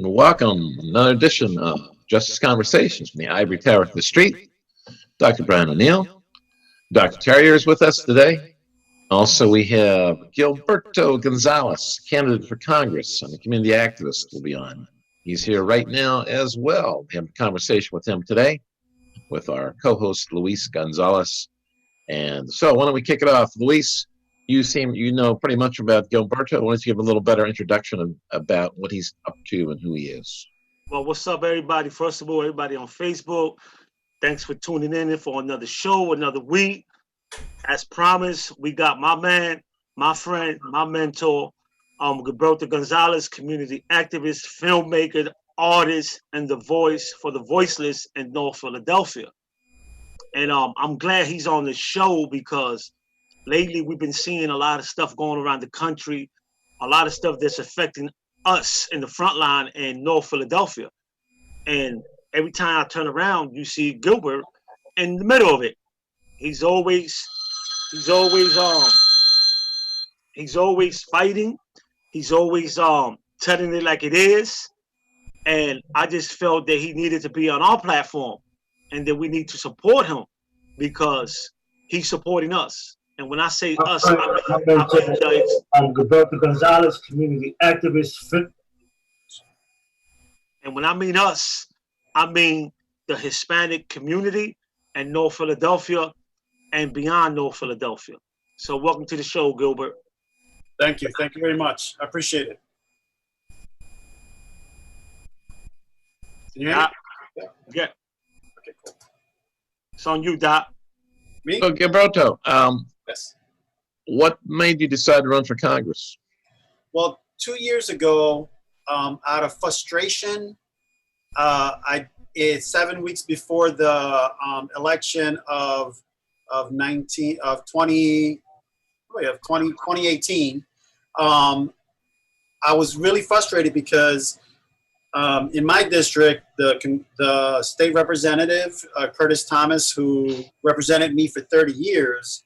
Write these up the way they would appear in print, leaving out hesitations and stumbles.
Welcome. Another edition of Justice Conversations from the Ivory Tower to the Street. Dr. Brian O'Neill. Dr. Terrier is with us today. Also, we have Gilberto Gonzales, candidate for Congress and a community activist, will be on. He's here right now as well. We have a conversation with him today with our co-host, Luis Gonzalez. And so why don't we kick it off? Luis, you know pretty much about Gilberto. I wanted to give a little better introduction about what he's up to and who he is. Well, what's up, everybody? First of all, everybody on Facebook, thanks for tuning in for another show, another week. As promised, we got my man, my friend, my mentor, Gilbert Gonzales, community activist, filmmaker, artist, and the voice for the voiceless in North Philadelphia. And I'm glad he's on the show because lately we've been seeing a lot of stuff going around the country, a lot of stuff that's affecting us in the front line in North Philadelphia. And every time I turn around, you see Gilbert in the middle of it. He's always fighting. He's always telling it like it is. And I just felt that he needed to be on our platform and that we need to support him because he's supporting us. And when I say us, I'm Gilbert Gonzales, community activist. And when I mean us, I mean the Hispanic community in North Philadelphia and beyond North Philadelphia. So welcome to the show, Gilbert. Thank you. Thank you very much. I appreciate it. Can you hear me? Yeah. Okay, cool. It's on you, Doc. Me? So, Gilberto, Yes. what made you decide to run for Congress? Well, 2 years ago, out of frustration, 7 weeks before the election of 2018, I was really frustrated because in my district, the state representative, Curtis Thomas, who represented me for 30 years,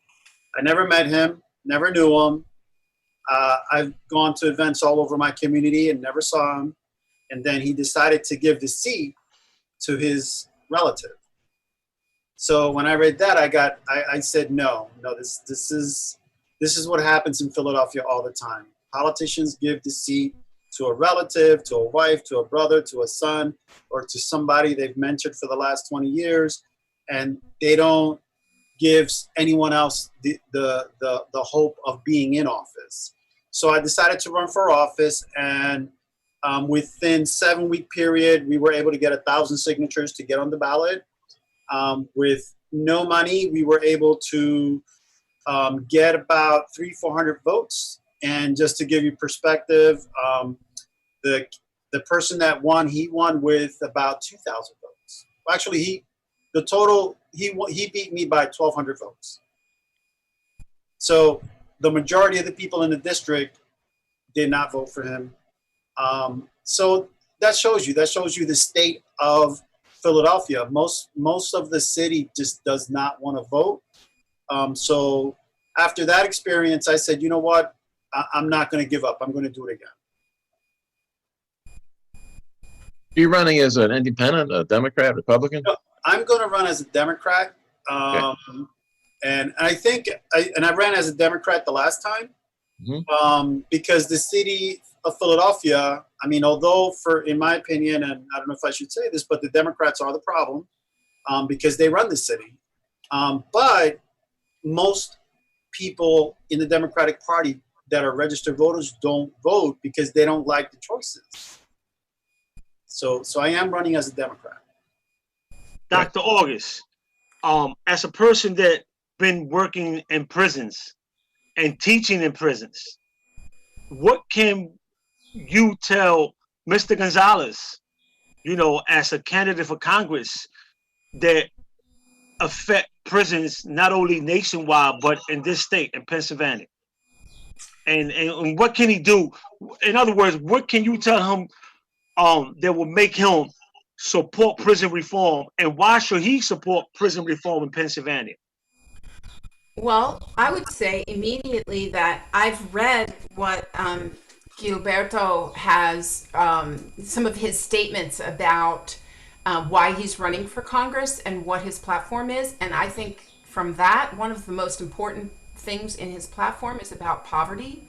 I never met him, never knew him. I've gone to events all over my community and never saw him. And then he decided to give the seat to his relative. So when I read that, I said, no, this is what happens in Philadelphia all the time. Politicians give the seat to a relative, to a wife, to a brother, to a son, or to somebody they've mentored for the last 20 years, and they don't give anyone else the hope of being in office. So I decided to run for office, and within 7 week period, we were able to get 1,000 signatures to get on the ballot. With no money, we were able to get about 300-400 votes. And just to give you perspective, the person that won, he won with about 2,000 votes. Well, actually, he beat me by 1,200 votes. So the majority of the people in the district did not vote for him. So that shows you the state of Philadelphia. Most of the city just does not want to vote. So after that experience, I said, you know what? I'm not going to give up. I'm going to do it again. Are you running as an independent, a Democrat, Republican? No, I'm going to run as a Democrat. Okay. And I think, I ran as a Democrat the last time, because the city of Philadelphia, I mean, although in my opinion, and I don't know if I should say this, but the Democrats are the problem, because they run the city. But most people in the Democratic Party that are registered voters don't vote because they don't like the choices. So I am running as a Democrat. Dr. August, as a person that been working in prisons and teaching in prisons, what can you tell Mr. Gonzalez, as a candidate for Congress, that affect prisons not only nationwide, but in this state, in Pennsylvania? And what can he do? In other words, what can you tell him that will make him support prison reform, and why should he support prison reform in Pennsylvania? Well, I would say immediately that I've read what Gilberto has some of his statements about why he's running for Congress and what his platform is. And I think from that, one of the most important things in his platform is about poverty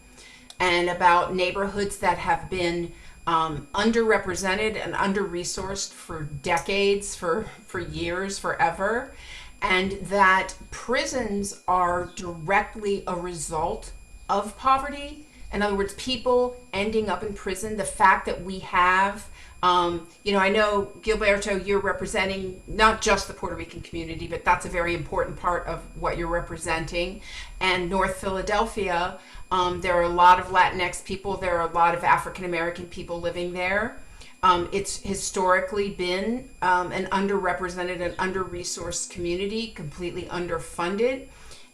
and about neighborhoods that have been underrepresented and under-resourced for decades, for years, forever, and that prisons are directly a result of poverty. In other words, people ending up in prison, the fact that we have, I know, Gilberto, you're representing not just the Puerto Rican community, but that's a very important part of what you're representing. And North Philadelphia, there are a lot of Latinx people, there are a lot of African American people living there. It's historically been an underrepresented and under-resourced community, completely underfunded.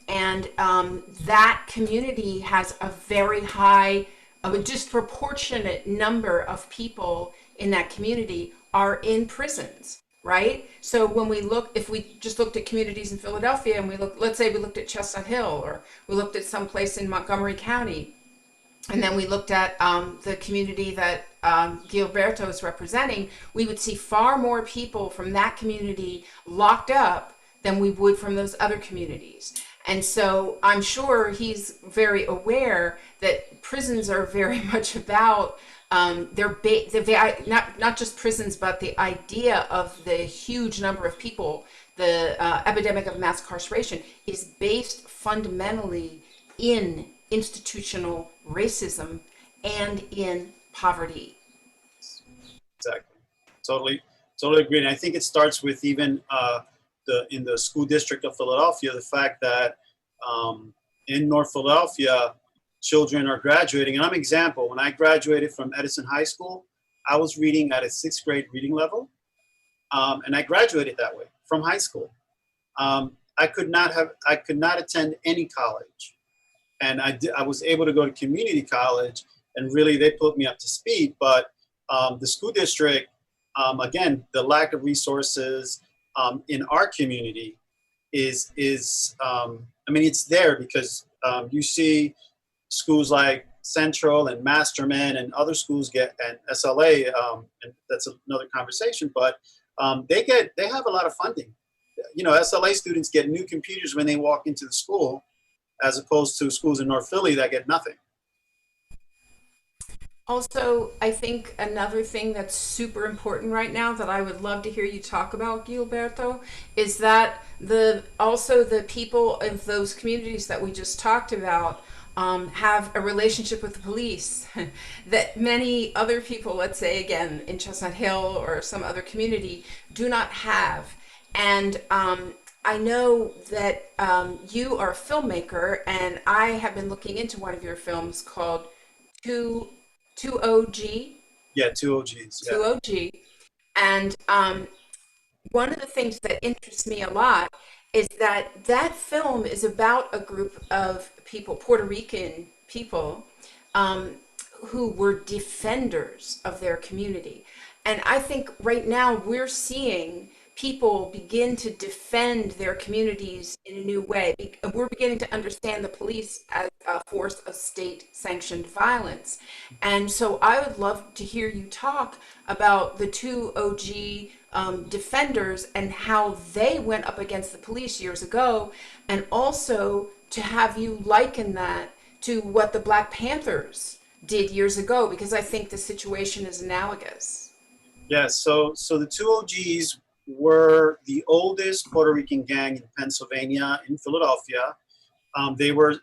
And that community has a very high, a disproportionate number of people in that community are in prisons, right? So when we look, if we just looked at communities in Philadelphia and we look, let's say we looked at Chestnut Hill, or we looked at some place in Montgomery County, and then we looked at the community that Gilberto is representing, we would see far more people from that community locked up than we would from those other communities. And so I'm sure he's very aware that prisons are very much about not just prisons, but the idea of the huge number of people, the epidemic of mass incarceration is based fundamentally in institutional racism and in poverty. Exactly. Totally agree. And I think it starts with even in the school district of Philadelphia, the fact that in North Philadelphia, children are graduating. And I'm an example. When I graduated from Edison High School, I was reading at a 6th grade reading level. And I graduated that way from high school. I could not attend any college. And I was able to go to community college, and really they put me up to speed. But the school district, again, the lack of resources in our community is it's there because you see schools like Central and Masterman and other schools and SLA, and that's another conversation, but they have a lot of funding. SLA students get new computers when they walk into the school, as opposed to schools in North Philly that get nothing. Also, I think another thing that's super important right now that I would love to hear you talk about, Gilberto, is that the people of those communities that we just talked about have a relationship with the police that many other people, let's say again in Chestnut Hill or some other community, do not have. And I know that you are a filmmaker, and I have been looking into one of your films called 2OG. Yeah, 2OGs. Yeah. 2OG. And one of the things that interests me a lot is that film is about a group of people, Puerto Rican people, who were defenders of their community. And I think right now we're seeing people begin to defend their communities in a new way. We're beginning to understand the police as a force of state-sanctioned violence. And so I would love to hear you talk about the 2OG defenders and how they went up against the police years ago, and also to have you liken that to what the Black Panthers did years ago, because I think the situation is analogous. Yeah, so the 2OGs were the oldest Puerto Rican gang in Pennsylvania, in Philadelphia. They were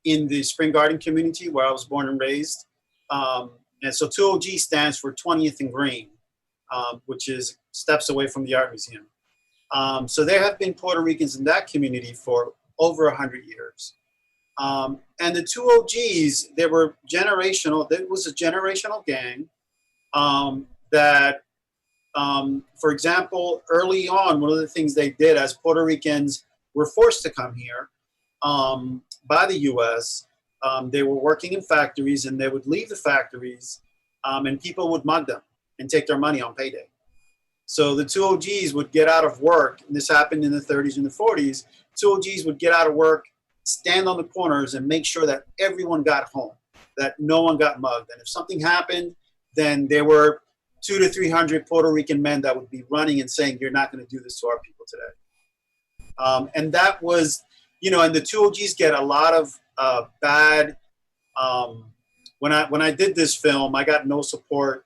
in the Spring Garden community where I was born and raised. And so 2OG stands for 20th and Green, which is steps away from the Art Museum. So there have been Puerto Ricans in that community for over 100 years. And the 2OGs, they were generational. It was a generational gang that, for example, early on, one of the things they did as Puerto Ricans were forced to come here by the U.S., they were working in factories, and they would leave the factories, and people would mug them and take their money on payday. So the 2OGs would get out of work, and this happened in the 30s and the 40s. 2OGs would get out of work, stand on the corners, and make sure that everyone got home. that no one got mugged. And if something happened, then there were 200 to 300 Puerto Rican men that would be running and saying, "You're not going to do this to our people today." And that was, and the two OGs get a lot of bad. When I did this film, I got no support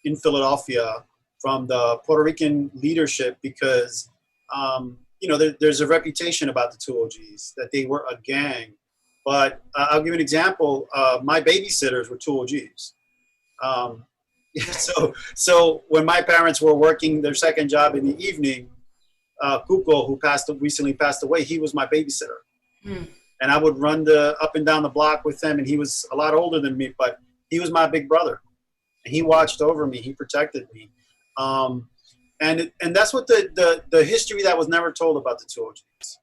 in Philadelphia from the Puerto Rican leadership because, there's a reputation about the two OGs that they were a gang. But I'll give you an example. My babysitters were two OGs. So when my parents were working their second job in the evening, Cuco, who recently passed away, he was my babysitter. Mm. And I would run up and down the block with him, and he was a lot older than me, but he was my big brother. And he watched over me. He protected me. And that's what the history that was never told about the two OGs.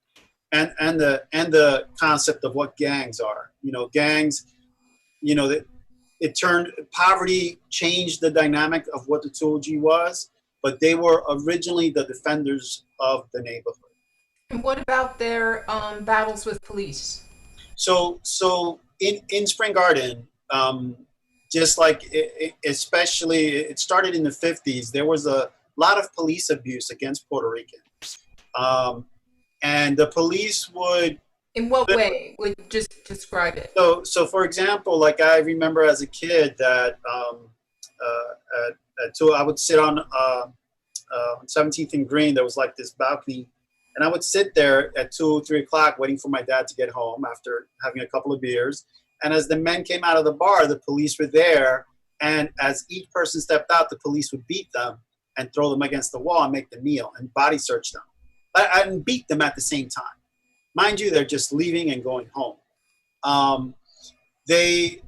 And the concept of what gangs are. Gangs, poverty changed the dynamic of what the 2OG was, but they were originally the defenders of the neighborhood. And what about their battles with police? So in Spring Garden, just like especially it started in the 50s, there was a lot of police abuse against Puerto Ricans. And the police would... In what way? Would just describe it. So for example, like I remember as a kid that I would sit on 17th and Green. There was like this balcony, and I would sit there at 2, 3 o'clock waiting for my dad to get home after having a couple of beers. And as the men came out of the bar, the police were there. And as each person stepped out, the police would beat them and throw them against the wall and make them kneel and body search them. And beat them at the same time. Mind you, they're just leaving and going home. The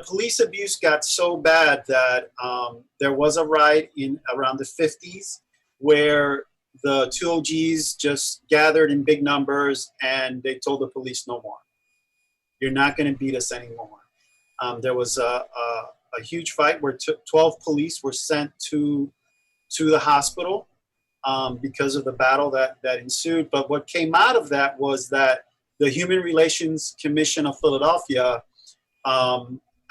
police abuse got so bad that there was a riot in around the 50s where the two OGs just gathered in big numbers and they told the police no more. You're not going to beat us anymore. There was a huge fight where 12 police were sent to the hospital because of the battle that ensued. But what came out of that was that the Human Relations Commission of Philadelphia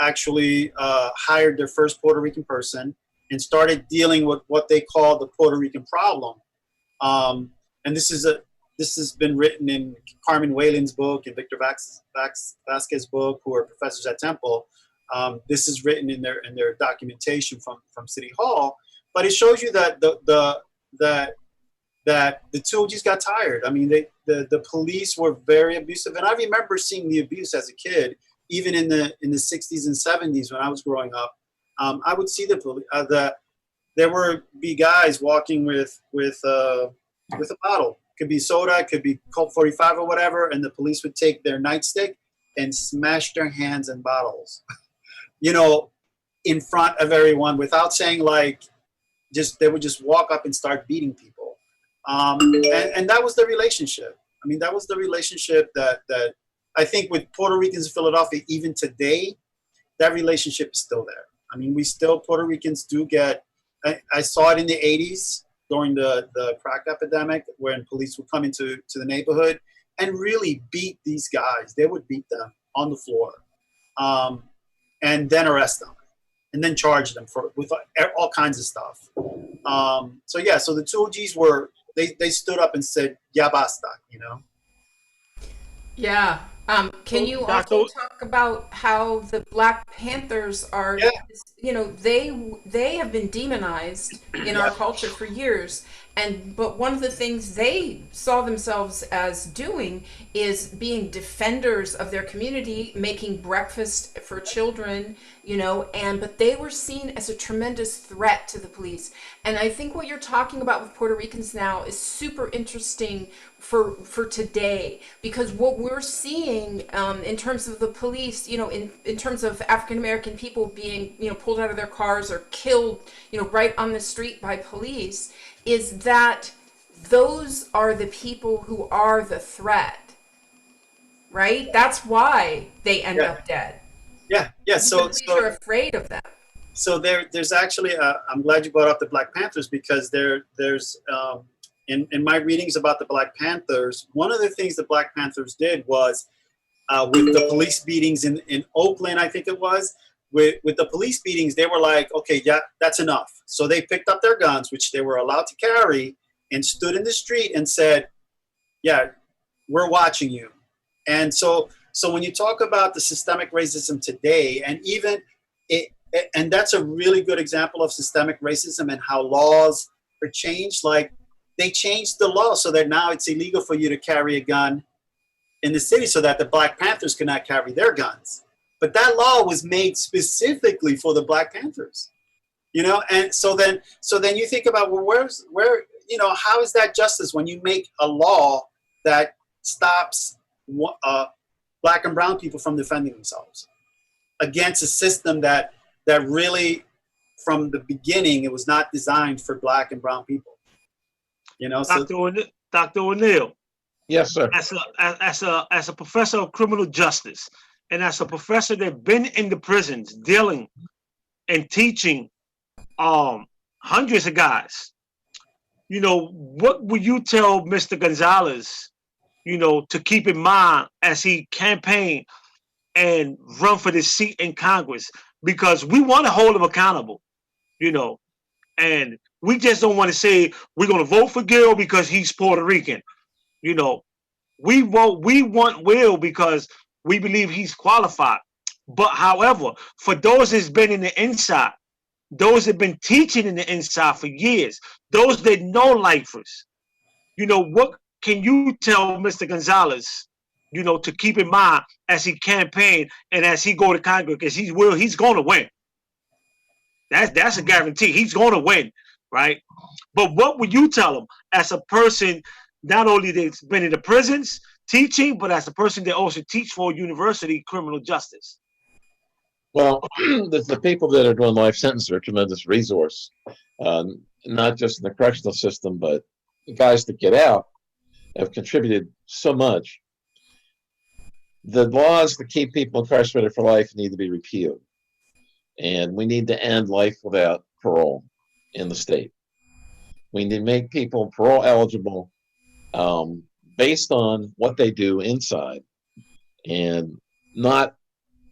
actually hired their first Puerto Rican person and started dealing with what they call the Puerto Rican problem. And this has been written in Carmen Whalen's book and Victor Vasquez's book, who are professors at Temple. This is written in their documentation from City Hall. But it shows you that that the two OGs got tired. I mean, the police were very abusive, and I remember seeing the abuse as a kid, even in the 60s and 70s when I was growing up. I would see there would be guys walking with a bottle. Could be soda, could be Colt 45 or whatever, and the police would take their nightstick and smash their hands in bottles, in front of everyone without saying they would just walk up and start beating people. And that was the relationship. I mean, that was the relationship that I think with Puerto Ricans in Philadelphia, even today, that relationship is still there. I mean, Puerto Ricans do get, I saw it in the 80s during the crack epidemic when police would come into the neighborhood and really beat these guys. They would beat them on the floor and then arrest them. And then charge them with all kinds of stuff. So the two OGs they stood up and said, "Ya basta," Yeah. Can you also talk about how the Black Panthers are, they have been demonized in our culture for years. But one of the things they saw themselves as doing is being defenders of their community, making breakfast for children, but they were seen as a tremendous threat to the police. And I think what you're talking about with Puerto Ricans now is super interesting for today, because what we're seeing in terms of the police, in terms of African American people being, pulled out of their cars or killed, right on the street by police, is that those are the people who are the threat, right? That's why they end up dead. Yeah. So you're afraid of them. So there's actually, I'm glad you brought up the Black Panthers, because there's in my readings about the Black Panthers, one of the things the Black Panthers did was with the police beatings in Oakland, I think it was. With the police beatings, they were like, okay, yeah, that's enough. So they picked up their guns, which they were allowed to carry, and stood in the street and said, yeah, we're watching you. And so when you talk about the systemic racism today, and even and that's a really good example of systemic racism and how laws are changed. Like, they changed the law so that now it's illegal for you to carry a gun in the city so that the Black Panthers cannot carry their guns. But that law was made specifically for the Black Panthers, you know? And so then you think about, well, where, you know, how is that justice when you make a law that stops Black and brown people from defending themselves against a system that really, from the beginning, it was not designed for Black and brown people, you know? Dr. O'Neill. Yes, sir. As a professor of criminal justice, and as a professor that's been in the prisons dealing and teaching hundreds of guys, you know, what would you tell Mr. Gonzalez, you know, to keep in mind as he campaign and run for this seat in Congress? Because we want to hold him accountable, you know, and we just don't want to say we're going to vote for Gil because he's Puerto Rican. You know, we want Will because we believe he's qualified. But however, for those that's been in the inside, those that have been teaching in the inside for years, those that know lifers, you know, what can you tell Mr. Gonzalez, you know, to keep in mind as he campaign and as he go to Congress? Because he's going to win. That's a guarantee. He's going to win, right? But what would you tell him as a person not only that's been in the prisons teaching, but as a person that also teach for university criminal justice? Well, the people that are doing life sentences are a tremendous resource, not just in the correctional system, but the guys that get out have contributed so much. The laws that keep people incarcerated for life need to be repealed. And we need to end life without parole in the state. We need to make people parole eligible based on what they do inside, and not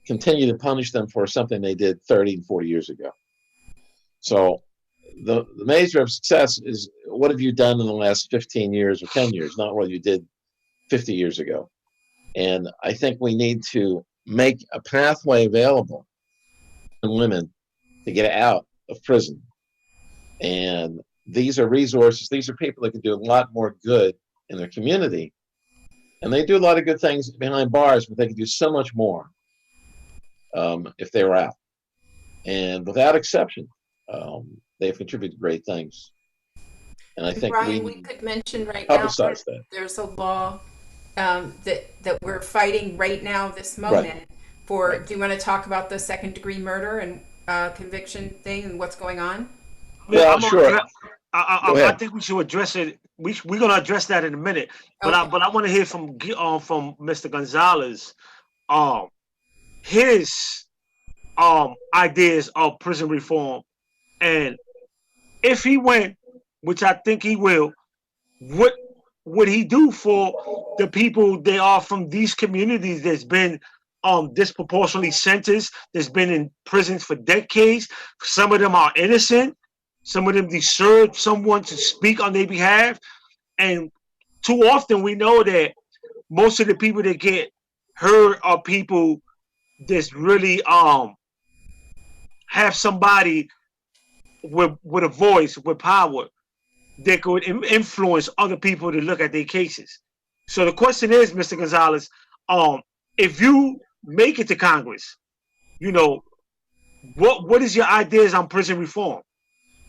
continue to punish them for something they did 30 and 40 years ago. So the measure of success is, what have you done in the last 15 years or 10 years, not what you did 50 years ago. And I think we need to make a pathway available to women to get out of prison. And these are resources. These are people that can do a lot more good in their community. And they do a lot of good things behind bars, but they can do so much more if they were out. And without exception, they've contributed great things. And I think Brian, we could mention right now that there's a law that we're fighting right now, this moment. Right. For, do you want to talk about the second-degree murder and conviction thing and what's going on? Yeah, sure. I think we should address it. We're going to address that in a minute. But okay. I want to hear from Mr. Gonzalez, his ideas of prison reform, and if he went, which I think he will, what would he do for the people that are from these communities that's been disproportionately sentenced, that's been in prisons for decades? Some of them are innocent. Some of them deserve someone to speak on their behalf. And too often we know that most of the people that get hurt are people that's really have somebody with a voice, with power, that could influence other people to look at their cases. So the question is, Mr. Gonzalez, if you make it to Congress, you know, what is your ideas on prison reform?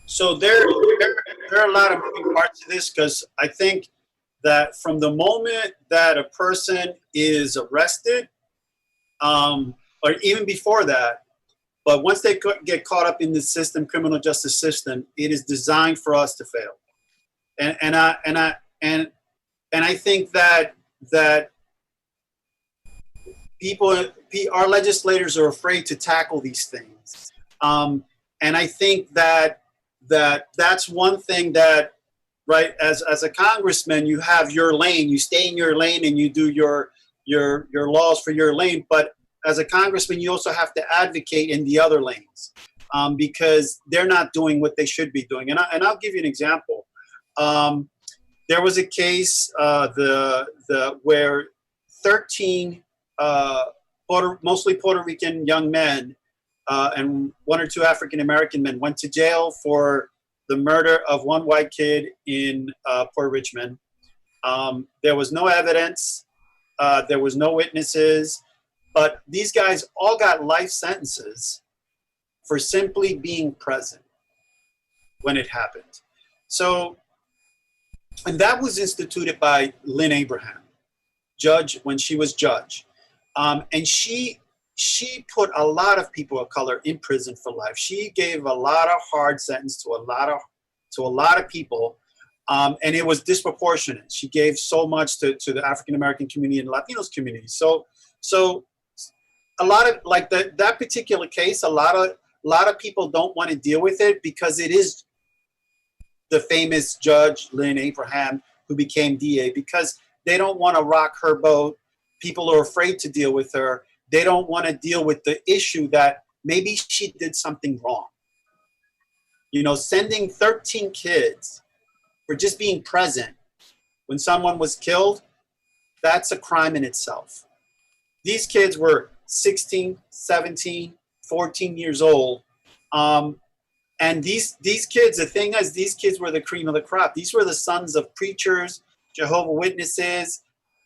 So there are a lot of moving parts to this, because I think that from the moment that a person is arrested, or even before that, but once they get caught up in the system, criminal justice system, it is designed for us to fail. And I think that our legislators are afraid to tackle these things. And I think that's one thing that, right, as a congressman, you have your lane, you stay in your lane and you do your your laws for your lane, but as a congressman, you also have to advocate in the other lanes, because they're not doing what they should be doing. And I'll give you an example. There was a case where 13 mostly Puerto Rican young men and 1 or 2 African American men went to jail for the murder of one white kid in Port Richmond. There was no evidence. There was no witnesses. But these guys all got life sentences for simply being present when it happened. So, and that was instituted by Lynn Abraham, judge, when she was judge. And she put a lot of people of color in prison for life. She gave a lot of hard sentence to a lot of people, and it was disproportionate. She gave so much to the African American community and Latinos community. So a lot of like that particular case, a lot of people don't want to deal with it because it is the famous judge Lynn Abraham who became DA, because they don't want to rock her boat. People are afraid to deal with her. They don't want to deal with the issue that maybe she did something wrong. You know, sending 13 kids for just being present when someone was killed, that's a crime in itself. These kids were 16, 17, 14 years old. And these kids, the thing is, these kids were the cream of the crop. These were the sons of preachers, Jehovah's Witnesses,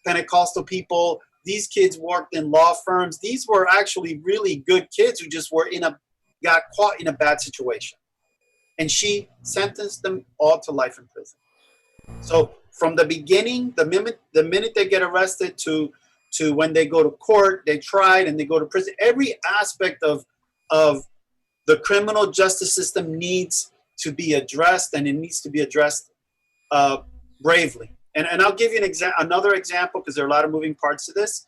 Pentecostal people. These kids worked in law firms. These were actually really good kids who just got caught in a bad situation. And she sentenced them all to life in prison. So from the beginning, the minute they get arrested to when they go to court, they tried and they go to prison, every aspect of the criminal justice system needs to be addressed, and it needs to be addressed bravely. And I'll give you another example, because there are a lot of moving parts to this.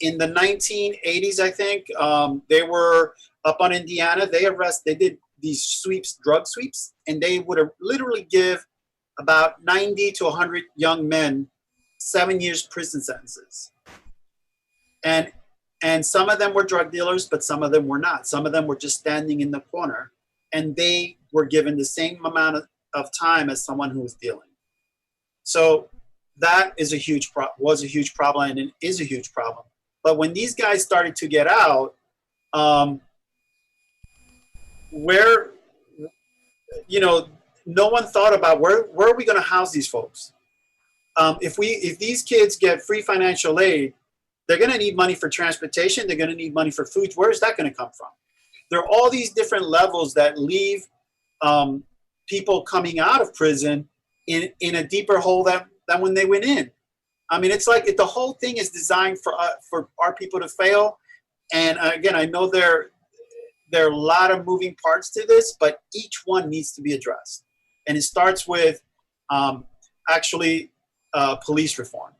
In the 1980s, I think, they were up on Indiana. They did these sweeps, drug sweeps, and they would literally give about 90 to 100 young men 7 years prison sentences. And some of them were drug dealers, but some of them were not. Some of them were just standing in the corner, and they were given the same amount of time as someone who was dealing. So that was a huge problem, and it is a huge problem. But when these guys started to get out, no one thought about where are we going to house these folks? If these kids get free financial aid, they're going to need money for transportation. They're going to need money for food. Where is that going to come from? There are all these different levels that leave people coming out of prison in a deeper hole than when they went in. I mean, it's like the whole thing is designed for our people to fail. And again, I know there are a lot of moving parts to this, but each one needs to be addressed. And it starts with police reform.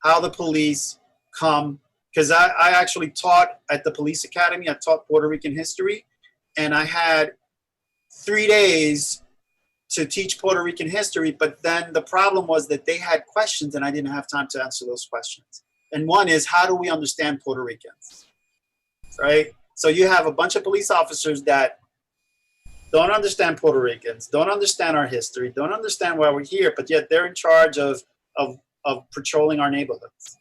How the police come, because I actually taught at the police academy. I taught Puerto Rican history, and I had 3 days to teach Puerto Rican history, but then the problem was that they had questions and I didn't have time to answer those questions. And one is, how do we understand Puerto Ricans, right? So you have a bunch of police officers that don't understand Puerto Ricans, don't understand our history, don't understand why we're here, but yet they're in charge of patrolling our neighborhoods.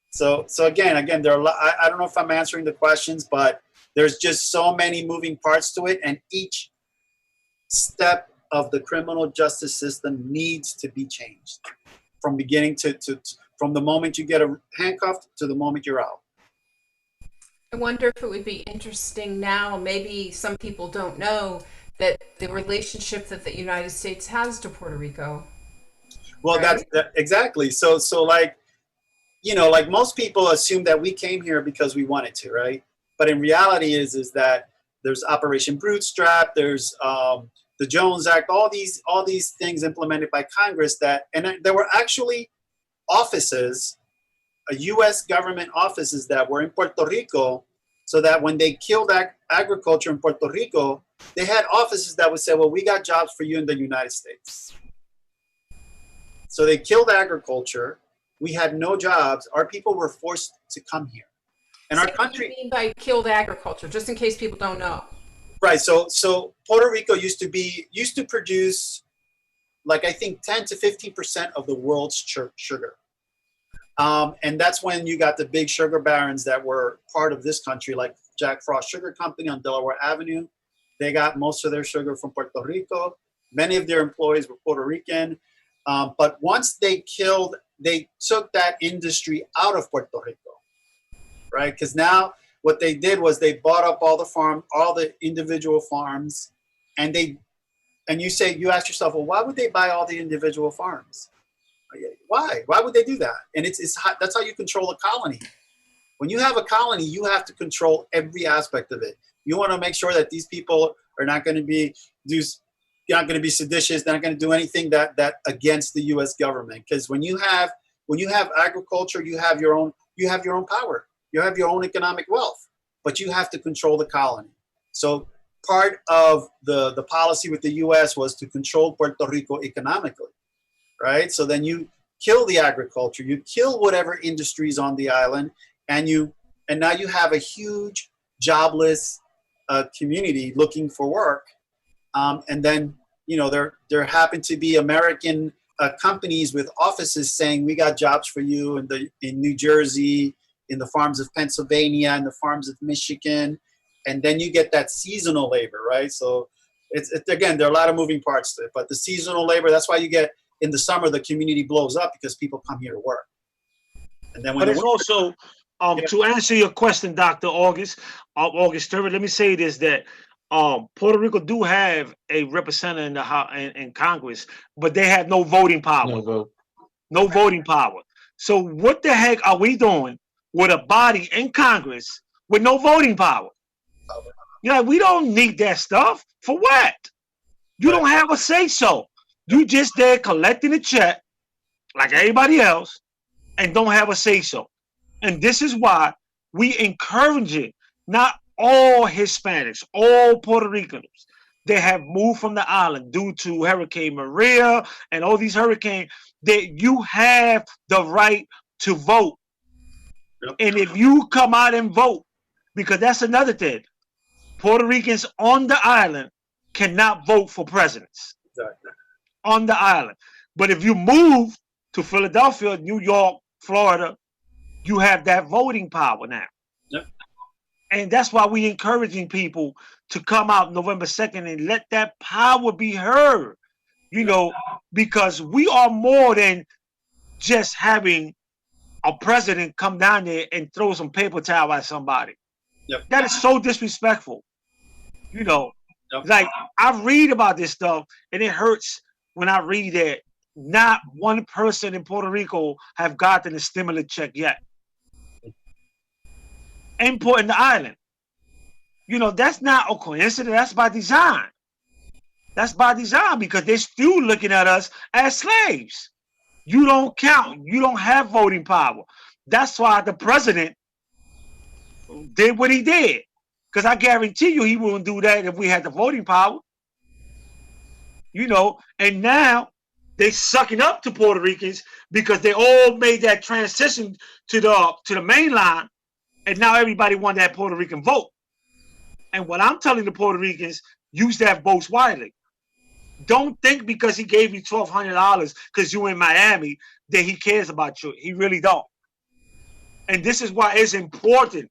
So again, there are I don't know if I'm answering the questions, but there's just so many moving parts to it, and each step of the criminal justice system needs to be changed from beginning from the moment you get handcuffed to the moment you're out. I wonder if it would be interesting now, maybe some people don't know, that the relationship that the United States has to Puerto Rico. Well, right? Exactly. So like, like most people assume that we came here because we wanted to, right? But in reality is that there's Operation Bootstrap, there's the Jones Act, all these things implemented by Congress and there were actually offices, U.S. government offices that were in Puerto Rico, so that when they killed agriculture in Puerto Rico, they had offices that would say, well, we got jobs for you in the United States. So they killed agriculture. we had no jobs. Our people were forced to come here. And our What do country, you mean by killed agriculture? Just in case people don't know. right? So Puerto Rico used to produce, like, I think 10 to 15% of the world's sugar. And that's when you got the big sugar barons that were part of this country, like Jack Frost Sugar Company on Delaware Avenue. They got most of their sugar from Puerto Rico. Many of their employees were Puerto Rican. But once they took that industry out of Puerto Rico, right? Because now what they did was they bought up all the individual farms, and you ask yourself, well, why would they buy all the individual farms? Why? Why would they do that? And that's how you control a colony. When you have a colony, you have to control every aspect of it. You want to make sure that these people are not going to be seditious. They're not going to do anything that against the U.S. government. Because when you have agriculture, you have your own power. You have your own economic wealth, but you have to control the colony. So part of the policy with the U.S. was to control Puerto Rico economically, right? So then you kill the agriculture, you kill whatever industries on the island, and now you have a huge jobless community looking for work. And then, there happen to be American companies with offices saying, we got jobs for you in New Jersey, in the farms of Pennsylvania, in the farms of Michigan. And then you get that seasonal labor, right? So it's again, there are a lot of moving parts to it, but the seasonal labor, that's why you get in the summer, the community blows up because people come here to work. And then when but it's also, to answer your question, Dr. August 3rd, let me say this, that Puerto Rico do have a representative in the House, in Congress, but they have no voting power. No vote. No voting power. So what the heck are we doing with a body in Congress with no voting power? We don't need that stuff. For what? You don't have a say so. You just there collecting a check like everybody else and don't have a say so. And this is why we encourage it. Not all Hispanics, all Puerto Ricans, they have moved from the island due to Hurricane Maria and all these hurricanes, that you have the right to vote. Yep. And if you come out and vote, because that's another thing, Puerto Ricans on the island cannot vote for presidents. Exactly. On the island. But if you move to Philadelphia, New York, Florida, you have that voting power now. Yep. And that's why we're encouraging people to come out November 2nd and let that power be heard, because we are more than just having a president come down there and throw some paper towel at somebody. Yep. That is so disrespectful. Yep. Like, I read about this stuff and it hurts when I read that not one person in Puerto Rico have gotten a stimulus check yet. Import in the island. That's not a coincidence. That's by design. That's by design, because they're still looking at us as slaves. You don't count. You don't have voting power. That's why the president did what he did. Because I guarantee you he wouldn't do that if we had the voting power. And now they're sucking up to Puerto Ricans because they all made that transition to the main line. And now everybody want that Puerto Rican vote. And what I'm telling the Puerto Ricans, use that vote widely. Don't think because he gave you $1,200 because you're in Miami that he cares about you. He really don't. And this is why it's important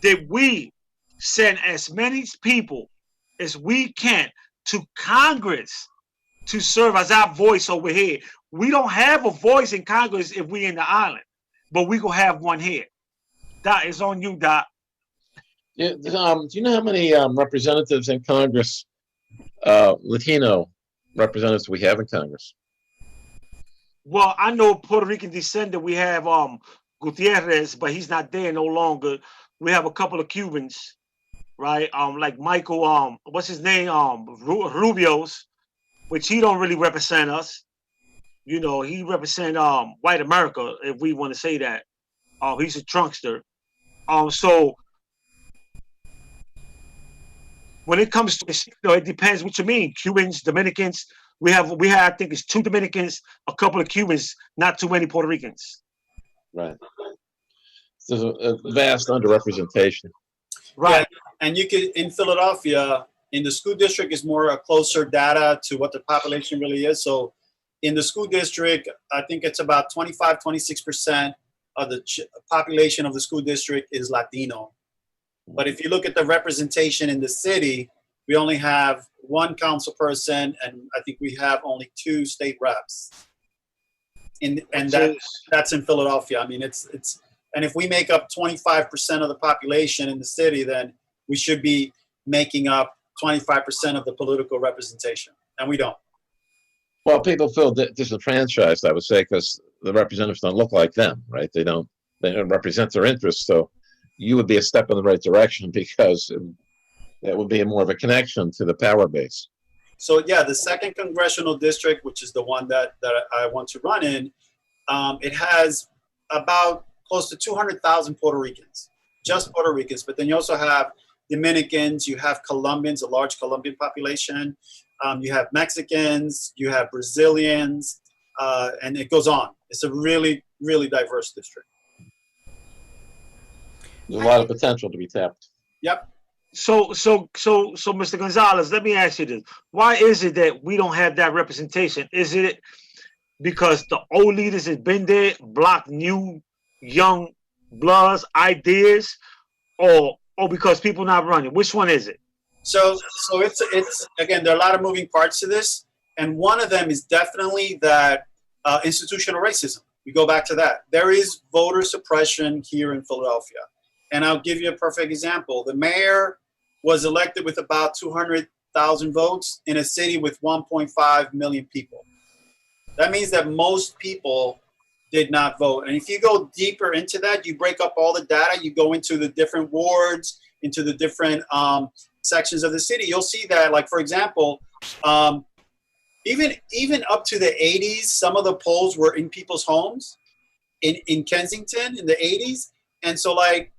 that we send as many people as we can to Congress to serve as our voice over here. We don't have a voice in Congress if we're in the island, but we gonna have one here. Doc, it's on you, Doc. Yeah, do you know how many representatives in Congress, Latino representatives we have in Congress? Well, I know Puerto Rican descendant. We have Gutierrez, but he's not there no longer. We have a couple of Cubans, right? Like Michael, what's his name? Rubio's, which he don't really represent us. He represent white America, if we want to say that. He's a trunkster. So when it comes to, it depends what you mean. Cubans, Dominicans. We have, I think it's 2 Dominicans, a couple of Cubans, not too many Puerto Ricans. Right. There's a vast underrepresentation. Right. Yeah, and you could, in Philadelphia, in the school district is more a closer data to what the population really is. So in the school district, I think it's about 25, 26% of the population of the school district is Latino. But if you look at the representation in the city, we only have one council person, and I think we have only 2 state reps. And that's in Philadelphia. I mean, it's and if we make up 25% of the population in the city, then we should be making up 25% of the political representation, and we don't. Well, people feel disenfranchised, I would say, because the representatives don't look like them, right? They don't represent their interests. So you would be a step in the right direction because that would be more of a connection to the power base. So yeah, the 2nd congressional district, which is the one that I want to run in, it has about close to 200,000 Puerto Ricans, just Puerto Ricans. But then you also have Dominicans, you have Colombians, a large Colombian population. You have Mexicans, you have Brazilians, and it goes on. It's a really, really diverse district. There's a lot of potential to be tapped. Yep. So, Mr. Gonzalez, let me ask you this: why is it that we don't have that representation? Is it because the old leaders have been there, block new, young bloods, ideas, or because people not running? Which one is it? So it's again, there are a lot of moving parts to this, and one of them is definitely that institutional racism. We go back to that. There is voter suppression here in Philadelphia, and I'll give you a perfect example. The mayor was elected with about 200,000 votes in a city with 1.5 million people. That means that most people did not vote. And if you go deeper into that, you break up all the data, you go into the different wards, into the different sections of the city, you'll see that, like, for example, even up to the 80s, some of the polls were in people's homes in Kensington in the 80s. And so, like,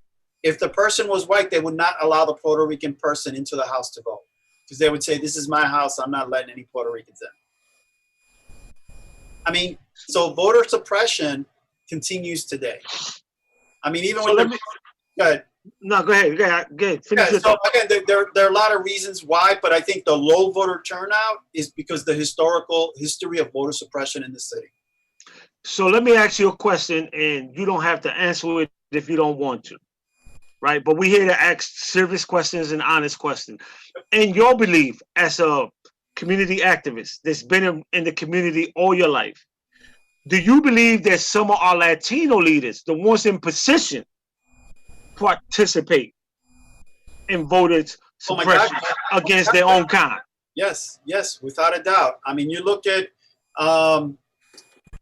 if the person was white, they would not allow the Puerto Rican person into the house to vote because they would say, this is my house, I'm not letting any Puerto Ricans in. I mean, so voter suppression continues today. I mean, even when go ahead. No, go ahead. Finish Yeah, so again, there are a lot of reasons why, but I think the low voter turnout is because the history of voter suppression in the city. So let me ask you a question, and you don't have to answer it if you don't want to, right? But we're here to ask serious questions and honest questions. In your belief, as a community activist that's been in the community all your life, do you believe that some of our Latino leaders, the ones in position, participate in voter suppression against their own kind? Yes, without a doubt. I mean, you look at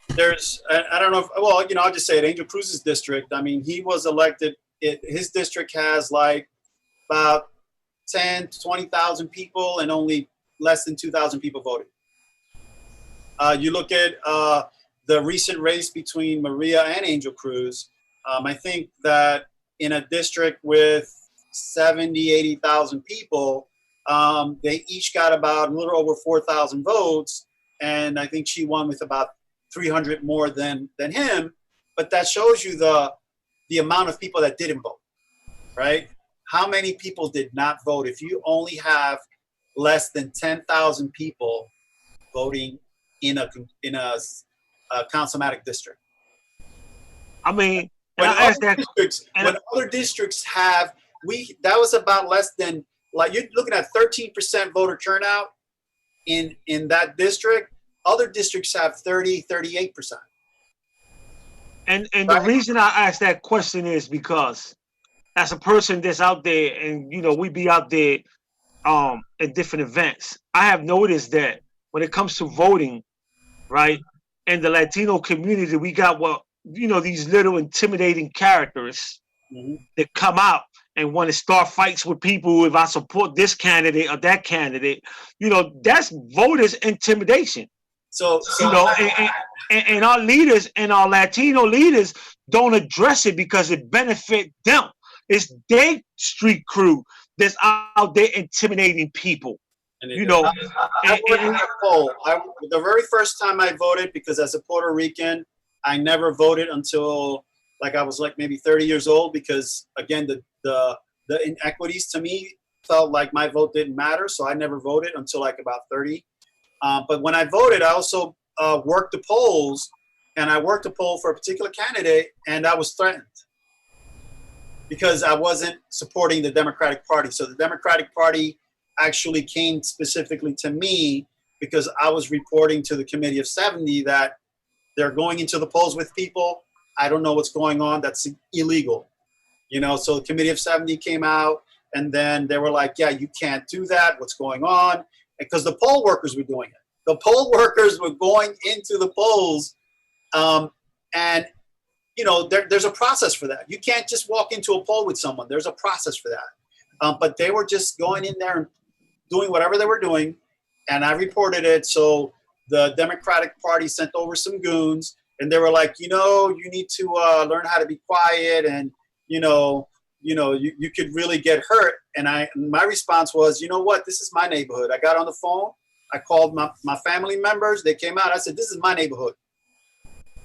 there's I don't know if, well, I'll just say it, Angel Cruz's district. I mean, he was elected. His district has like about 10 to 20,000 people, and only less than 2,000 people voted. You look at the recent race between Maria and Angel Cruz. I think that in a district with 70, 80,000 people, they each got about a little over 4,000 votes. And I think she won with about 300 more than him. But that shows you the amount of people that didn't vote, right? How many people did not vote? If you only have less than 10,000 people voting in a councilmatic district. I mean, when other districts have, that was about less than, like, you're looking at 13% voter turnout in that district. Other districts have 30, 38%. And the reason I ask that question is because as a person that's out there, and we be out there at different events, I have noticed that when it comes to voting, right, in the Latino community, we got these little intimidating characters that come out and want to start fights with people. If I support this candidate or that candidate, that's voters intimidation. So and our leaders and our Latino leaders don't address it because it benefit them. It's their street crew that's out there intimidating people. The very first time I voted, because as a Puerto Rican, I never voted until like I was like maybe 30 years old, because again, the inequities to me felt like my vote didn't matter. So I never voted until like about 30. But when I voted, I also worked the polls, and I worked a poll for a particular candidate, and I was threatened because I wasn't supporting the Democratic Party. So the Democratic Party actually came specifically to me because I was reporting to the Committee of 70 that they're going into the polls with people. I don't know what's going on. That's illegal. You know, so the Committee of 70 came out, and then they were like, yeah, you can't do that. What's going on? Because the poll workers were doing it. The poll workers were going into the polls, and you know, there's a process for that. You can't just walk into a poll with someone. There's a process for that. But they were just going in there and doing whatever they were doing, and I reported it. So the Democratic Party sent over some goons, and they were like, you know, you need to learn how to be quiet, and you could really get hurt. And my response was, you know what? This is my neighborhood. I got on the phone. I called my family members. They came out. I said, this is my neighborhood.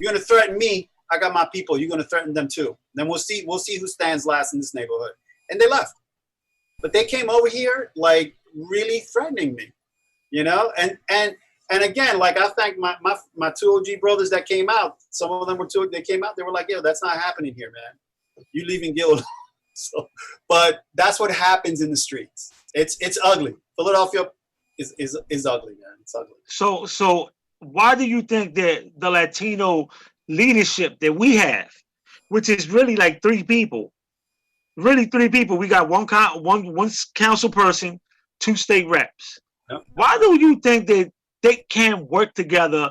You're going to threaten me. I got my people. You're going to threaten them too. Then we'll see who stands last in this neighborhood. And they left. But they came over here like really threatening me, you know? And again, like I thank my two OG brothers that came out. Some of them were they came out. They were like, yo, that's not happening here, man. You leaving Gil. So, but that's what happens in the streets. It's ugly. Philadelphia is ugly, man. It's ugly. So why do you think that the Latino leadership that we have, which is really like three people, we got one council person, 2 state reps. Yep. Why do you think that they can't work together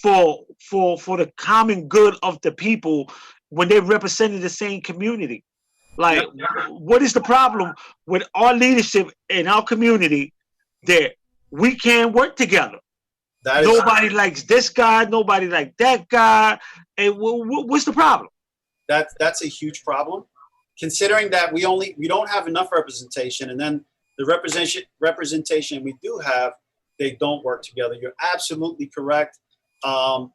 for the common good of the people when they're representing the same community? Like, what is the problem with our leadership in our community that we can't work together? Nobody likes this guy, nobody likes that guy. And what's the problem? That's a huge problem, considering that we don't have enough representation, and then the representation we do have, they don't work together. You're absolutely correct. How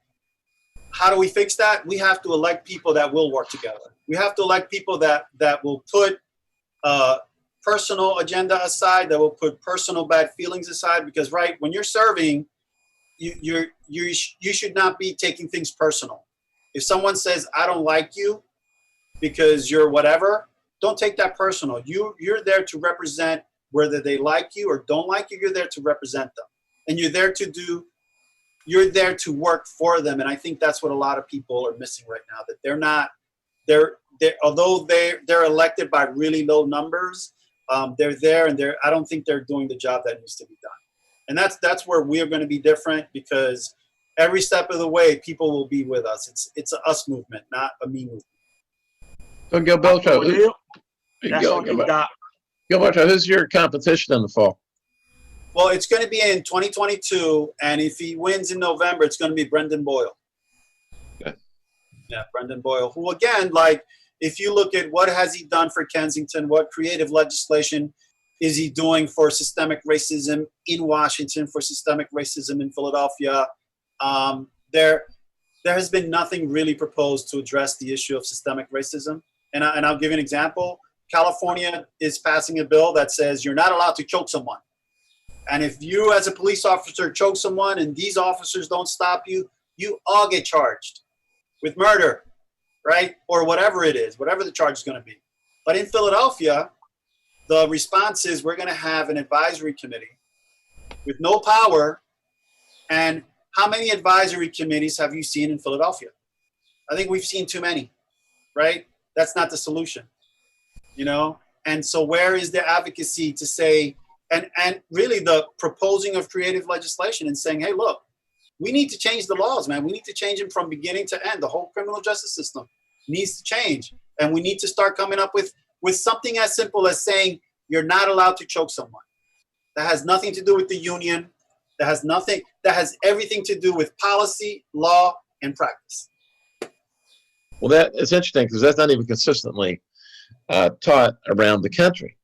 do we fix that? We have to elect people that will work together. We have to elect people that will put personal agenda aside, that will put personal bad feelings aside. Because when you're serving, you should not be taking things personal. If someone says, I don't like you because you're whatever, don't take that personal. You're there to represent, whether they like you or don't like you, you're there to represent them. And you're there to work for them. And I think that's what a lot of people are missing right now, that although they're elected by really low numbers, they're there, and I don't think they're doing the job that needs to be done. And that's where we are going to be different, because every step of the way, people will be with us. It's an us movement, not a me movement. So Gilberto, who's your competition in the fall? Well, it's going to be in 2022, and if he wins in November, it's going to be Brendan Boyle. Okay. Yeah, Brendan Boyle, who again, like, if you look at what has he done for Kensington, what creative legislation is he doing for systemic racism in Washington, for systemic racism in Philadelphia, there has been nothing really proposed to address the issue of systemic racism. And I'll give you an example. California is passing a bill that says you're not allowed to choke someone. And if you as a police officer choke someone and these officers don't stop you, you all get charged with murder, right? Or whatever it is, whatever the charge is going to be. But in Philadelphia, the response is we're going to have an advisory committee with no power. And how many advisory committees have you seen in Philadelphia? I think we've seen too many, right? That's not the solution, you know? And so where is the advocacy to say, and really the proposing of creative legislation and saying, hey, look, we need to change the laws, man. We need to change them from beginning to end. The whole criminal justice system needs to change. And we need to start coming up with something as simple as saying you're not allowed to choke someone. That has nothing to do with the union. That has everything to do with policy, law, and practice. Well, that is interesting, because that's not even consistently taught around the country.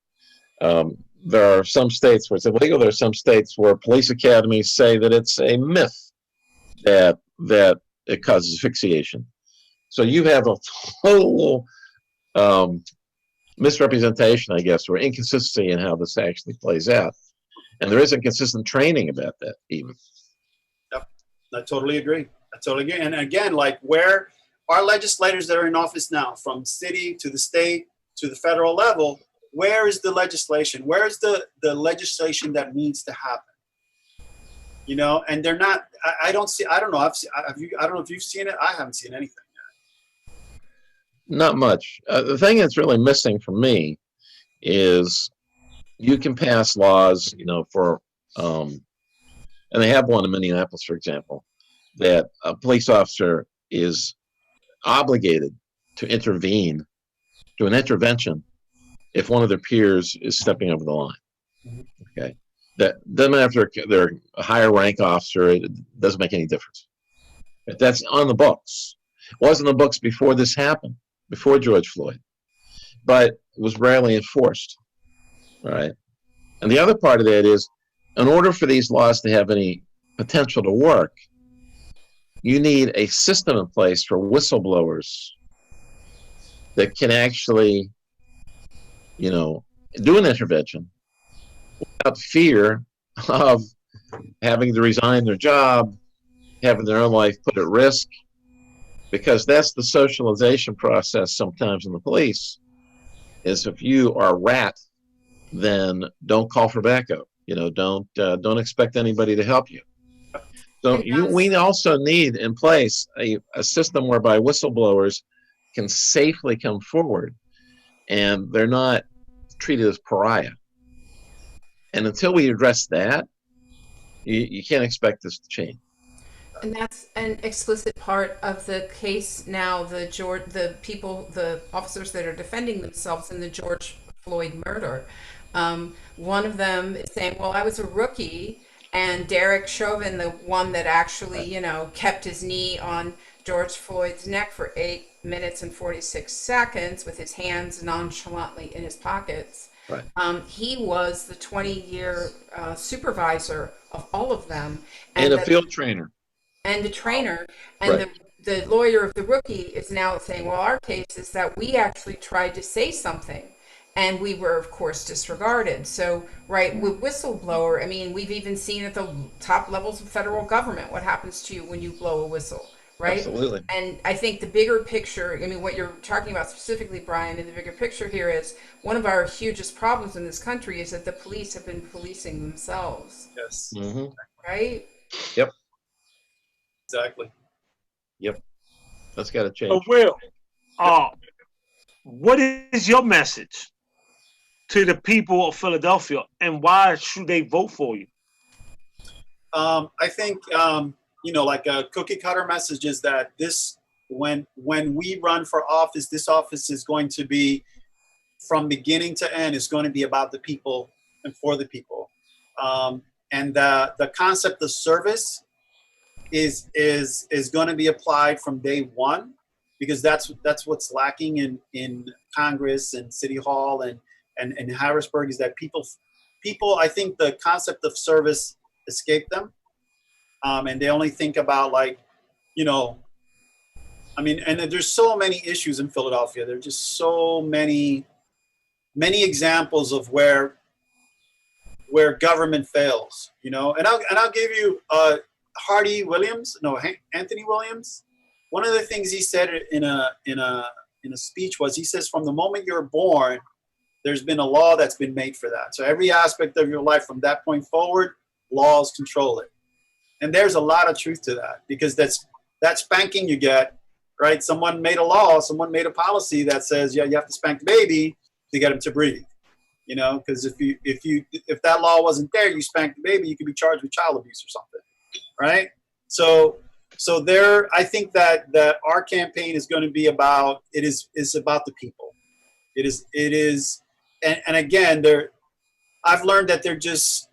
There are some states where it's illegal. There are some states where police academies say that it's a myth that it causes asphyxiation. So you have a total misrepresentation, I guess, or inconsistency in how this actually plays out. And there isn't consistent training about that even. Yep, I totally agree. I totally agree. And again, like where our legislators that are in office now, from city to the state to the federal level, where is the legislation? Where is the legislation that needs to happen? You know, and they're not. I don't see. I don't know. I don't know if you've seen it. I haven't seen anything yet. Not much. The thing that's really missing for me is you can pass laws, you know, for, and they have one in Minneapolis, for example, that a police officer is obligated to intervene, do an intervention, if one of their peers is stepping over the line. Okay, that doesn't matter if they're a higher rank officer. It doesn't make any difference. But that's on the books. It wasn't on the books before this happened, before George Floyd, but it was rarely enforced. All right. And the other part of that is, in order for these laws to have any potential to work, you need a system in place for whistleblowers that can actually, you know, do an intervention without fear of having to resign their job, having their own life put at risk, because that's the socialization process sometimes in the police, is if you are a rat, then don't call for backup. You know, don't expect anybody to help you. So we also need in place a system whereby whistleblowers can safely come forward and they're not treated as pariah. And until we address that, you can't expect this to change. And that's an explicit part of the case now. The officers that are defending themselves in the George Floyd murder. One of them is saying, "Well, I was a rookie," and Derek Chauvin, the one that actually, you know, kept his knee on George Floyd's neck for 8 minutes and 46 seconds with his hands nonchalantly in his pockets. Right. He was the 20-year supervisor of all of them, And a field trainer. and the trainer, and Right. the lawyer of the rookie is now saying, well, our case is that we actually tried to say something and we were, of course, disregarded. So, right, with whistleblower, I mean, we've even seen at the top levels of federal government what happens to you when you blow a whistle, right? Absolutely. And I think the bigger picture, I mean, what you're talking about specifically, Brian, in the bigger picture here is one of our hugest problems in this country is that the police have been policing themselves, Yes. Mm-hmm. right? Yep. Exactly. Yep. That's got to change. So, Will, what is your message to the people of Philadelphia, and why should they vote for you? I think you know, like a cookie cutter message is that when we run for office, this office is going to be, from beginning to end, is going to be about the people and for the people, and the concept of service is going to be applied from day one, because that's what's lacking in Congress and City Hall and Harrisburg, is that people, I think the concept of service escaped them, and they only think about, like, you know, I mean, and there's so many issues in Philadelphia. There are just so many examples of where government fails, you know. And I'll give you Anthony Williams. One of the things he said in a speech was, he says, from the moment you're born, there's been a law that's been made for that. So every aspect of your life from that point forward, laws control it. And there's a lot of truth to that, because that spanking you get, right? Someone made a law, someone made a policy that says, yeah, you have to spank the baby to get him to breathe. You know, because if that law wasn't there, you spanked the baby, you could be charged with child abuse or something, right? So there, I think that our campaign is going to be about, it's about the people. It is, and again, I've learned that they're just,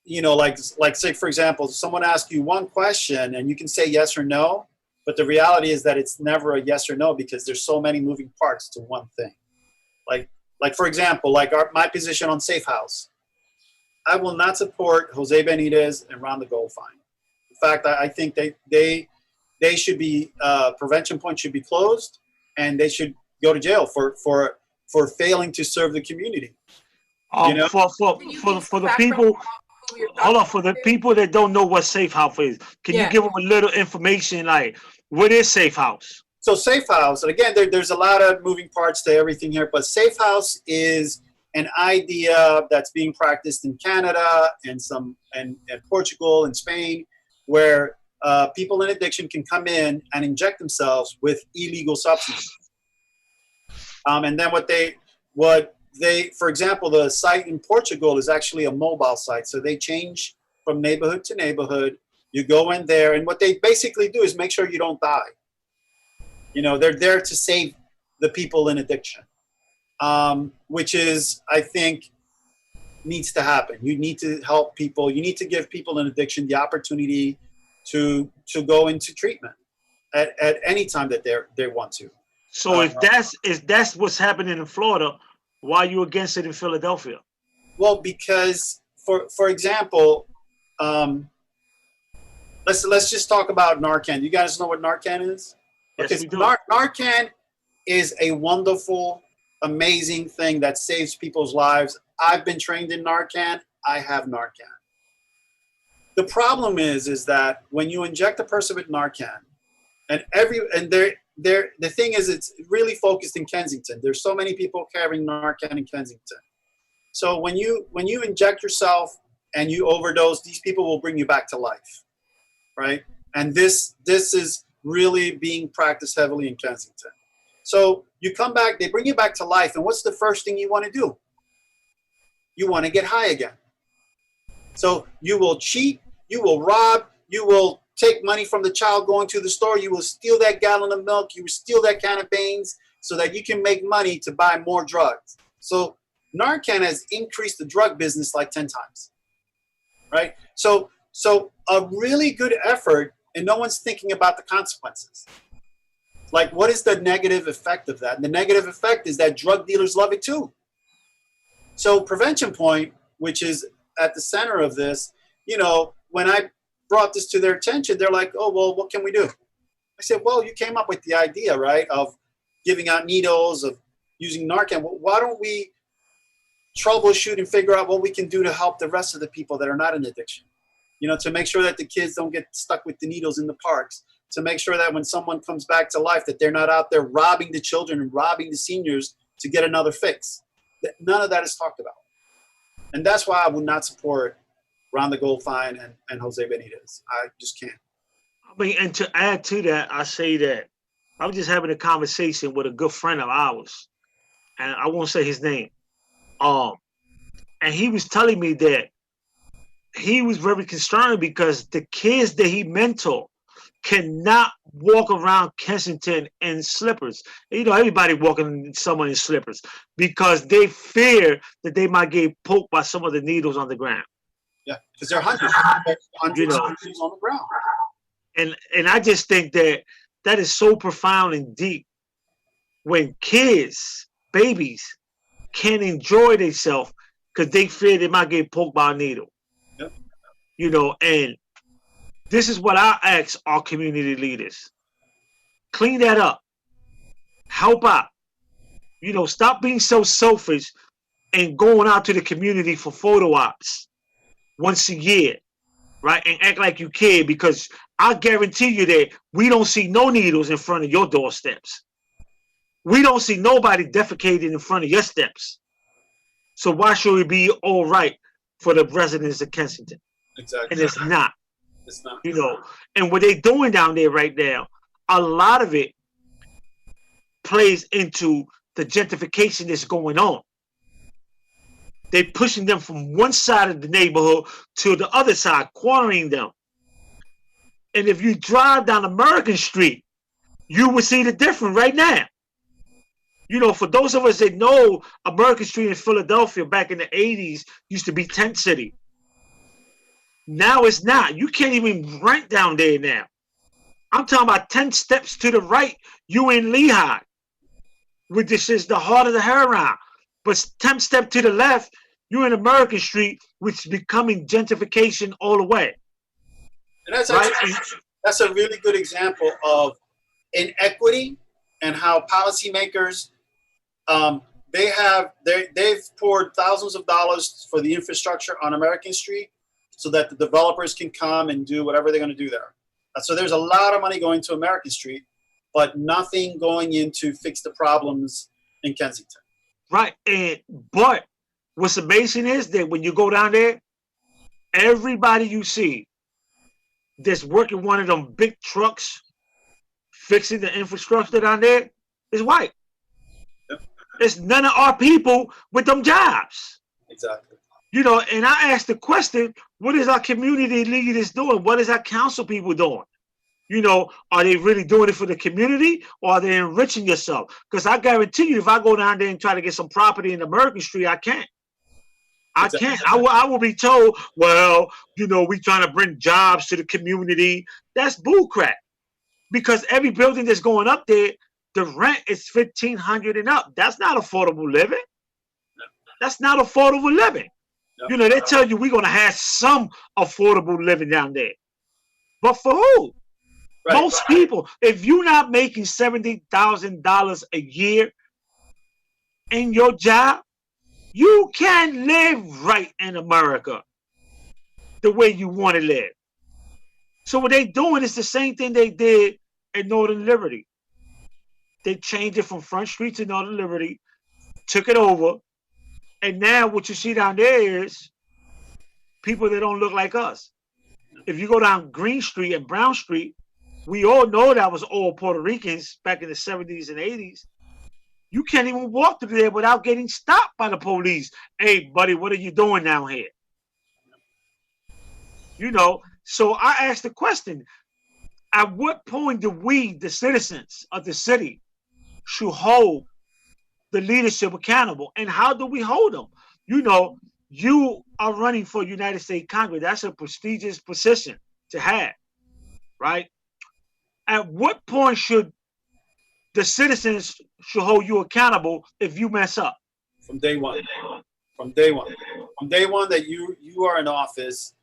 you know, like say, for example, someone asks you one question and you can say yes or no, but the reality is that it's never a yes or no, because there's so many moving parts to one thing. Like for example, like my position on Safe House, I will not support Jose Benitez and Ron the Goldfine. In fact, I think they they should be prevention points should be closed, and they should go to jail for failing to serve the community. You know? For the people, hold on, for the people that don't know what safe house is, can you give them a little information, like what is safe house? So safe house, and again, there's a lot of moving parts to everything here, but safe house is an idea that's being practiced in Canada and Portugal and Spain, where people in addiction can come in and inject themselves with illegal substances. And then for example, the site in Portugal is actually a mobile site. So they change from neighborhood to neighborhood. You go in there, and what they basically do is make sure you don't die. You know, they're there to save the people in addiction, which is, I think, needs to happen. You need to help people. You need to give people in addiction the opportunity to go into treatment at any time that they want to. So if that's what's happening in Florida, why are you against it in Philadelphia? Well, because for example, let's just talk about Narcan. You guys know what Narcan is? Yes, Okay, we do. Narcan is a wonderful, amazing thing that saves people's lives. I've been trained in Narcan. I have Narcan. The problem is that when you inject a person with Narcan, the thing is, it's really focused in Kensington. There's so many people carrying Narcan in Kensington. So when you inject yourself and you overdose, these people will bring you back to life, right? And this is really being practiced heavily in Kensington. So you come back, they bring you back to life, and what's the first thing you want to do? You want to get high again. So you will cheat, you will rob, you will take money from the child going to the store, you will steal that gallon of milk, you will steal that can of beans so that you can make money to buy more drugs. So Narcan has increased the drug business like 10 times, right? So a really good effort, and no one's thinking about the consequences. Like, what is the negative effect of that? And the negative effect is that drug dealers love it too. So Prevention Point, which is at the center of this, you know, when I brought this to their attention, they're like, oh, well, what can we do? I said, well, you came up with the idea, right, of giving out needles, of using Narcan. Well, why don't we troubleshoot and figure out what we can do to help the rest of the people that are not in addiction? You know, to make sure that the kids don't get stuck with the needles in the parks, to make sure that when someone comes back to life, that they're not out there robbing the children and robbing the seniors to get another fix. None of that is talked about. And that's why I would not support Ron the Goldfine and Jose Benitez. I just can't. I mean, and to add to that, I say that I was just having a conversation with a good friend of ours, and I won't say his name. And he was telling me that he was very concerned because the kids that he mentored cannot walk around Kensington in slippers. You know, everybody walking somewhere in slippers because they fear that they might get poked by some of the needles on the ground. Yeah, because there are hundreds you know, of needles on the ground. And I just think that is so profound and deep when kids, babies, can't enjoy themselves because they fear they might get poked by a needle. Yep. You know, and this is what I ask our community leaders. Clean that up. Help out. You know, stop being so selfish and going out to the community for photo ops once a year, right? And act like you care, because I guarantee you that we don't see no needles in front of your doorsteps. We don't see nobody defecating in front of your steps. So why should it be all right for the residents of Kensington? Exactly. And it's not. It's not. You know, and what they're doing down there right now, a lot of it plays into the gentrification that's going on. They're pushing them from one side of the neighborhood to the other side, cornering them. And if you drive down American Street, you will see the difference right now. You know, for those of us that know, American Street in Philadelphia back in the 80s used to be tent city. Now it's not. You can't even rent down there now. I'm talking about 10 steps to the right, you in Lehigh, which is the heart of the heroin. But 10 steps to the left, you're in American Street, which is becoming gentrification all the way. And that's right? actually, that's a really good example of inequity and how policymakers they've poured thousands of dollars for the infrastructure on American Street so that the developers can come and do whatever they're going to do there. So there's a lot of money going to American Street, but nothing going in to fix the problems in Kensington. Right. But what's amazing is that when you go down there, everybody you see that's working one of them big trucks fixing the infrastructure down there is white. Yep. It's none of our people with them jobs. Exactly. You know, and I asked the question, what is our community leaders doing? What is our council people doing? You know, are they really doing it for the community, or are they enriching yourself? Because I guarantee you, if I go down there and try to get some property in American Street, I can't. I can't. I will be told, well, you know, we trying to bring jobs to the community. That's bullcrap. Because every building that's going up there, the rent is $1,500 and up. That's not affordable living. That's not affordable living. No. You know, they tell you we're going to have some affordable living down there. But for who? Right, most people, if you're not making $70,000 a year in your job, you can't live right in America the way you want to live. So what they're doing is the same thing they did at Northern Liberty. They changed it from Front Street to Northern Liberty, took it over, and now what you see down there is people that don't look like us. If you go down Green Street and Brown Street, we all know that was all Puerto Ricans back in the 70s and 80s. You can't even walk through there without getting stopped by the police. Hey, buddy, what are you doing down here? You know, so I asked the question, at what point do we, the citizens of the city, should hold the leadership accountable? And how do we hold them? You know, you are running for United States Congress. That's a prestigious position to have, right? At what point should the citizens should hold you accountable if you mess up? From day one. From day one. From day one that you are in office.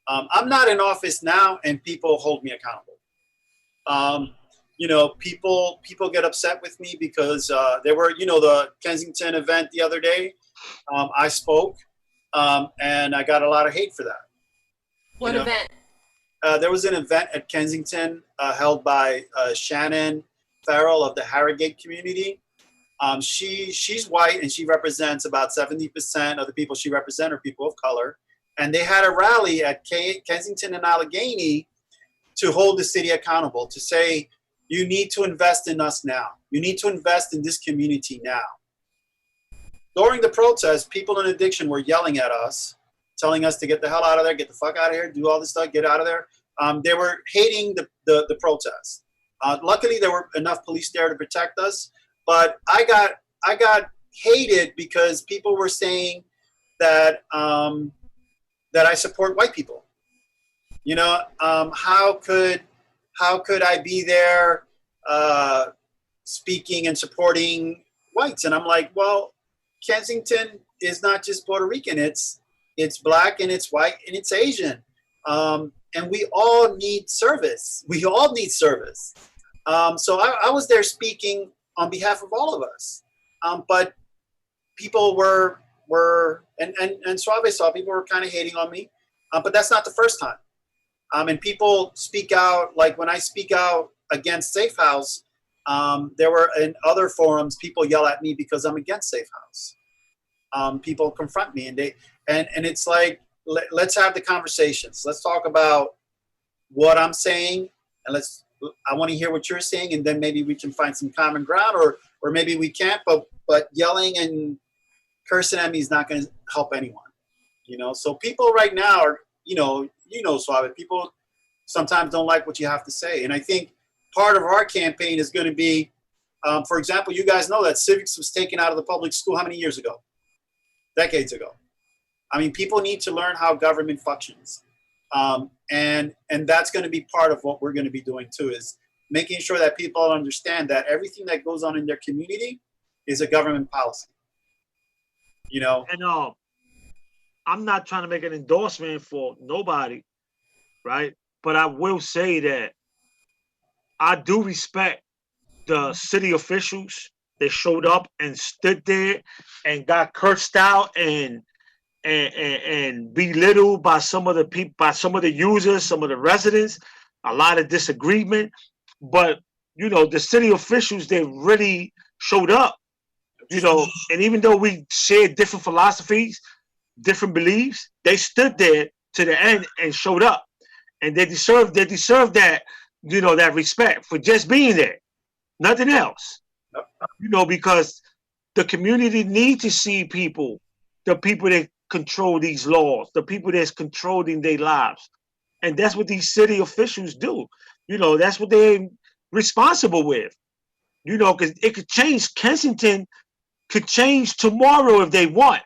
I'm not in office now, and people hold me accountable. You know, people get upset with me because there were, you know, the Kensington event the other day. I spoke, and I got a lot of hate for that. What event? There was an event at Kensington held by Shannon Farrell of the Harrogate community. She's white, and she represents about 70% of the people she represents are people of color. And they had a rally at Kensington and Allegheny to hold the city accountable, to say, you need to invest in us now. You need to invest in this community now. During the protest, people in addiction were yelling at us, telling us to get the hell out of there, get the fuck out of here, do all this stuff, get out of there. They were hating the protest. Luckily, there were enough police there to protect us, but I got hated because people were saying that that I support white people. You know, how could I be there speaking and supporting whites? And I'm like, well, Kensington is not just Puerto Rican. It's black, and it's white, and it's Asian. And we all need service. We all need service. So I was there speaking on behalf of all of us. But people were and Suave saw people were kind of hating on me. But that's not the first time. And people speak out, like when I speak out against Safe House, there were in other forums, people yell at me because I'm against Safe House. People confront me, and it's like, let's have the conversations. Let's talk about what I'm saying, and I want to hear what you're saying, and then maybe we can find some common ground, or maybe we can't. But yelling and cursing at me is not going to help anyone. You know, so people right now are, Suave, people sometimes don't like what you have to say. And I think part of our campaign is going to be, for example, you guys know that civics was taken out of the public school how many years ago? Decades ago. I mean, people need to learn how government functions. And that's going to be part of what we're going to be doing too, is making sure that people understand that everything that goes on in their community is a government policy. You know? And I'm not trying to make an endorsement for nobody, right? But I will say that I do respect the city officials that showed up and stood there and got cursed out and belittled by some of the people, by some of the users, some of the residents. A lot of disagreement, but the city officials, they really showed up. And even though we shared different philosophies, different beliefs, they stood there to the end and showed up, and they deserve that that respect for just being there, nothing else. Because the community need to see the people that control these laws, the people that's controlling their lives, and that's what these city officials do. That's what they're responsible with. Because it could change. Kensington could change tomorrow if they want.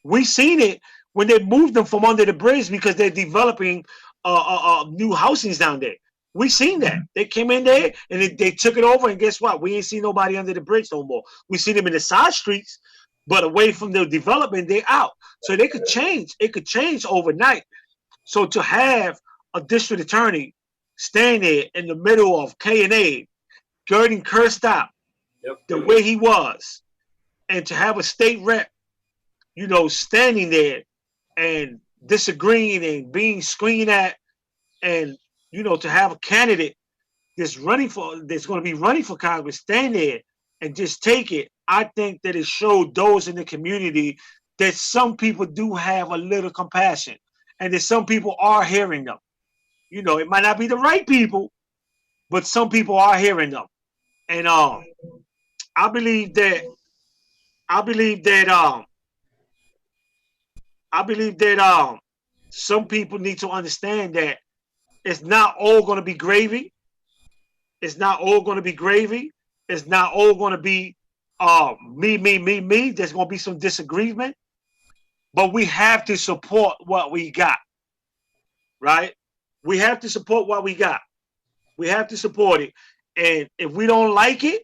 We seen it when they moved them from under the bridge because they're developing new housings down there. We seen that. They came in there and they took it over, and guess what? We ain't seen nobody under the bridge no more. We see them in the side streets, but away from the development, they're out. So they could change. It could change overnight. So to have a district attorney stand there in the middle of K&A, getting cursed out the way he was, and to have a state rep, standing there and disagreeing and being screamed at, and to have a candidate that's going to be running for Congress stand there and just take it. I think that it showed those in the community that some people do have a little compassion, and that some people are hearing them. It might not be the right people, but some people are hearing them. And I believe that some people need to understand that it's not all going to be gravy. It's not all going to be gravy. It's not all going to be me. There's going to be some disagreement, but we have to support what we got, right? We have to support what we got. We have to support it. And if we don't like it,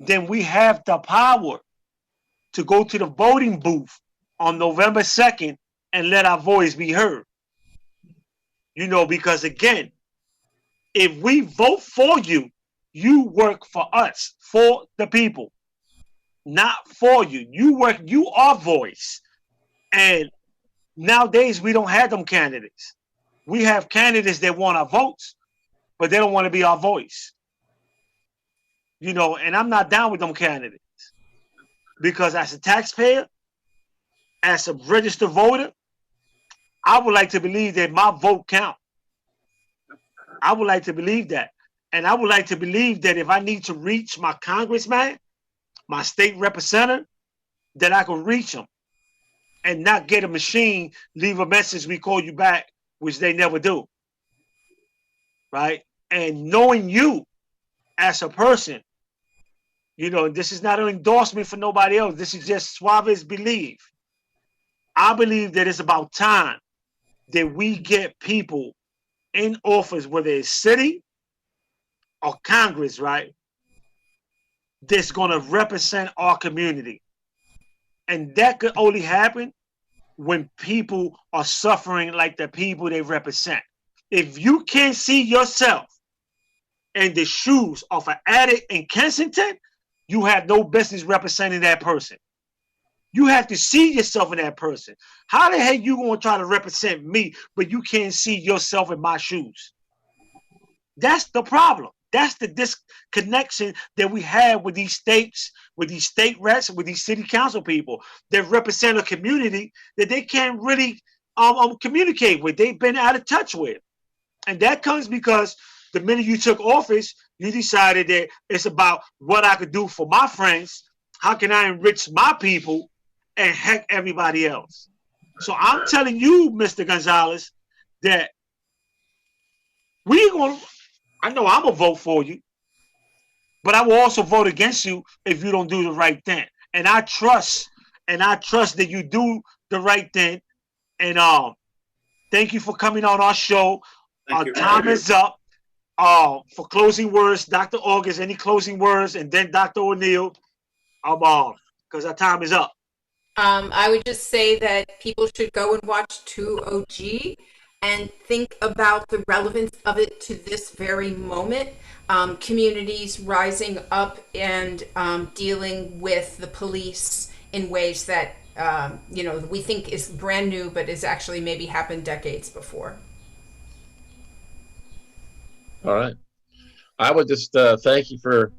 then we have the power to go to the voting booth on November 2nd and let our voice be heard. Because again, if we vote for you, you work for us, for the people, not for you. You are voice. And nowadays we don't have them candidates. We have candidates that want our votes, but they don't want to be our voice. And I'm not down with them candidates, because as a taxpayer, as a registered voter, I would like to believe that my vote count. I would like to believe that. And I would like to believe that if I need to reach my congressman, my state representative, that I can reach them and not get a machine, leave a message, we call you back, which they never do. Right? And knowing you as a person, this is not an endorsement for nobody else. This is just Suave's belief. I believe that it's about time that we get people in office, whether it's city or Congress, right, that's going to represent our community. And that could only happen when people are suffering like the people they represent. If you can't see yourself in the shoes of an addict in Kensington, you have no business representing that person. You have to see yourself in that person. How the heck you going to try to represent me, but you can't see yourself in my shoes? That's the problem. That's the disconnection that we have with these states, with these state reps, with these city council people that represent a community that they can't really communicate with. They've been out of touch with. And that comes because the minute you took office, you decided that it's about what I could do for my friends. How can I enrich my people and heck everybody else? So I'm telling you, Mr. Gonzalez, that I know I'm going to vote for you, but I will also vote against you if you don't do the right thing. And I trust that you do the right thing. And thank you for coming on our show. Our time is up. For closing words, Dr. August, any closing words, and then Dr. O'Neill, because our time is up. I would just say that people should go and watch 2OG. and think about the relevance of it to this very moment. Communities rising up and dealing with the police in ways that we think is brand new, but is actually maybe happened decades before. All right. I would just thank you for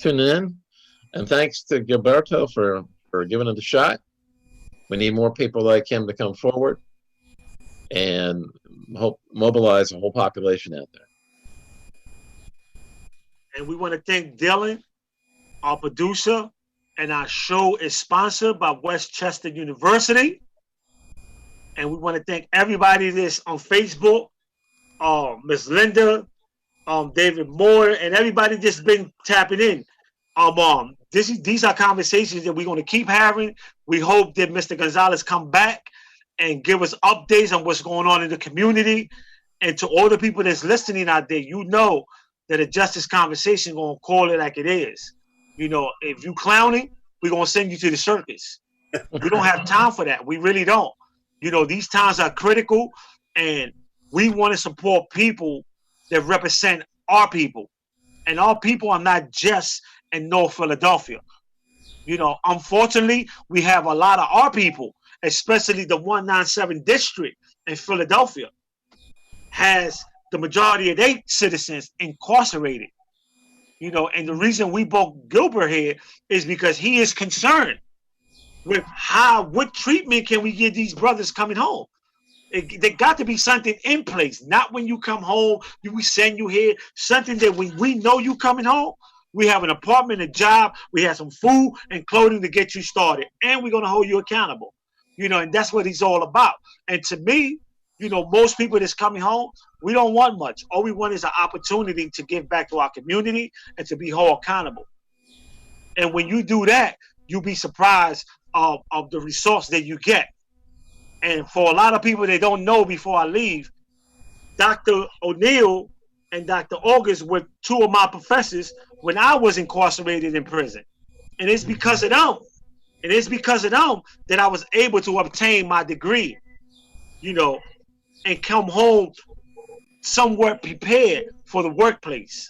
tuning in, and thanks to Gilberto for giving it a shot. We need more people like him to come forward and mobilize the whole population out there. And we want to thank Dylan, our producer, and our show is sponsored by Westchester University. And we want to thank everybody that's on Facebook, Miss Linda, David Moore, and everybody just been tapping in. These are conversations that we're going to keep having. We hope that Mr. Gonzalez come back and give us updates on what's going on in the community. And to all the people that's listening out there, you know that a justice conversation going to call it like it is. You know, if you clowning, we're going to send you to the circus. We don't have time for that. We really don't. You know, these times are critical, and we want to support people that represent our people. And our people are not just in North Philadelphia. You know, unfortunately, we have a lot of our people, especially the 197 district in Philadelphia, has the majority of their citizens incarcerated. You know, and the reason we brought Gilbert here is because he is concerned with what treatment can we give these brothers coming home. There got to be something in place. Not when you come home, we send you here. Something that we know you coming home. We have an apartment, a job. We have some food and clothing to get you started. And we're going to hold you accountable. You know, and that's what he's all about. And to me, you know, most people that's coming home, we don't want much. All we want is an opportunity to give back to our community and to be held accountable. And when you do that, you'll be surprised of the results that you get. And for a lot of people that don't know, before I leave, Dr. O'Neill and Dr. August were two of my professors when I was incarcerated in prison. And it's because of them. It is because of them that I was able to obtain my degree, you know, and come home somewhat prepared for the workplace.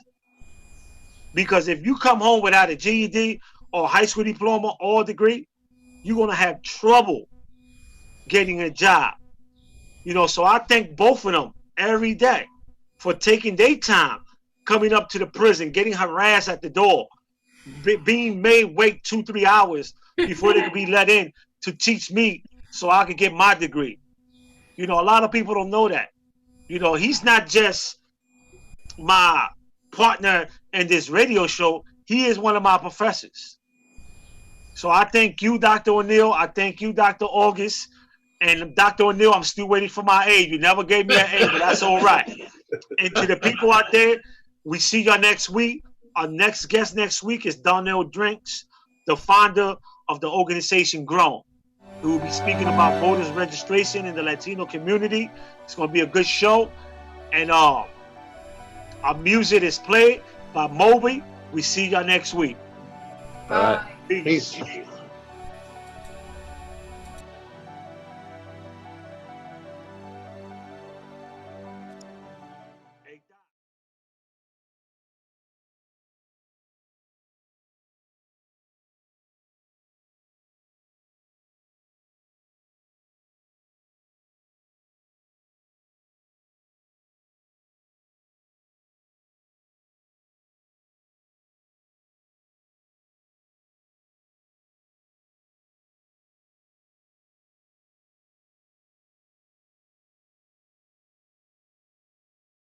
Because if you come home without a GED or high school diploma or degree, you're going to have trouble getting a job. You know, so I thank both of them every day for taking their time, coming up to the prison, getting harassed at the door, being made wait 2-3 hours before they could be let in to teach me so I could get my degree. You know, a lot of people don't know that. You know, he's not just my partner in this radio show. He is one of my professors. So I thank you, Dr. O'Neill. I thank you, Dr. August. And Dr. O'Neill, I'm still waiting for my aid. You never gave me an aid, but that's all right. And to the people out there, we see y'all next week. Our next guest next week is Donnell Drinks, the founder of the organization Grown. We will be speaking about voters registration in the Latino community. It's going to be a good show. And our music is played by Moby. We see y'all next week. All right. Peace. Peace.